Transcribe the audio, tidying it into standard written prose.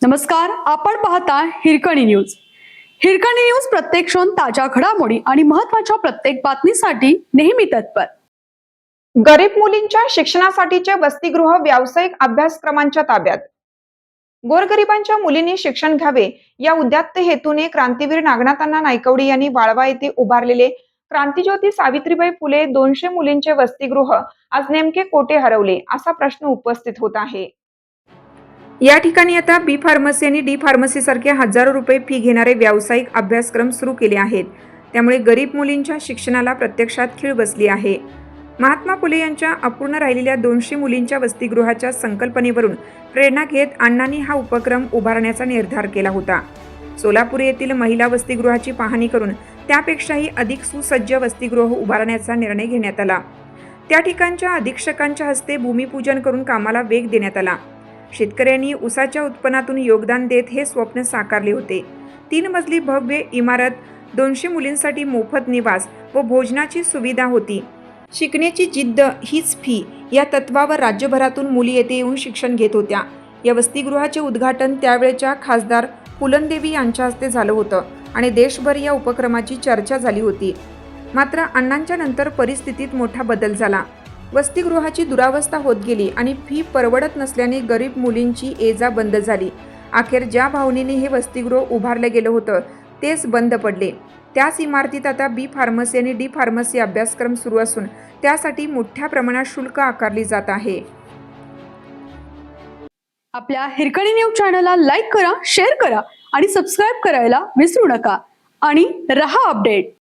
नमस्कार, आपण पाहता हिरकणी न्यूज. हिरकणी न्यूज प्रत्येक क्षण ताज्या घडामोडी आणि महत्त्वाच्या प्रत्येक बातमीसाठी नेहमी तत्पर. गरीब मुलींच्या शिक्षणासाठीचे वसतिगृह व्यावसायिक अभ्यासक्रमांच्या ताब्यात. गोरगरिबांच्या मुलींनी शिक्षण घ्यावे या उद्यात्त हेतूने क्रांतीवीर नागनाथअण्णा नाईकवडी यांनी वाळवा येथे उभारलेले क्रांतिज्योती सावित्रीबाई फुले 200 मुलींचे वसतिगृह आज नेमके कोठे हरवले असा प्रश्न उपस्थित होत आहे. या ठिकाणी आता बी फार्मसी आणि डी फार्मसी सारखे हजारो रुपये फी घेणारे व्यावसायिक अभ्यासक्रम सुरू केले आहेत. त्यामुळे गरीब मुलींच्या शिक्षणाला प्रत्यक्षात खीळ बसली आहे. महात्मा फुले यांच्या अपूर्ण राहिलेल्या 200 मुलींच्या वसतिगृहाच्या संकल्पनेवरून प्रेरणा घेत अण्णांनी हा उपक्रम उभारण्याचा निर्धार केला होता. सोलापूर येथील महिला वसतिगृहाची पाहणी करून त्यापेक्षाही अधिक सुसज्ज वसतिगृह उभारण्याचा निर्णय घेण्यात आला. त्या ठिकाणच्या अधीक्षकांच्या हस्ते भूमिपूजन करून कामाला वेग देण्यात आला. शेतकऱ्यांनी ऊसाच्या उत्पन्नातून योगदान देत हे स्वप्न साकारले होते. 3 मजली भव्य इमारत, 200 मुलींसाठी मोफत निवास व भोजनाची सुविधा होती. शिकण्याची जिद्द हीच फी या तत्वावर राज्यभरातून मुली येथे येऊन शिक्षण घेत होत्या. या वसतिगृहाचे उद्घाटन त्यावेळच्या खासदार पुलंदेवी यांच्या हस्ते झालं होतं आणि देशभर या उपक्रमाची चर्चा झाली होती. मात्र अण्णांच्या नंतर परिस्थितीत मोठा बदल झाला. वसतिगृहाची दुरावस्था होत गेली आणि फी परवडत नसल्याने गरीब मुलींची ये-जा बंद झाली. अखेर ज्या भावनेने हे वसतिगृह उभारलं गेलं होतं तेच बंद पडले. त्याच इमारतीत आता बी फार्मसी आणि डी फार्मसी अभ्यासक्रम सुरू असून त्यासाठी मोठ्या प्रमाणात शुल्क आकारले जात आहे. आपल्या हिरकणी न्यूज चॅनलला लाईक करा, शेअर करा आणि सबस्क्राईब करायला विसरू नका आणि रहा अपडेट.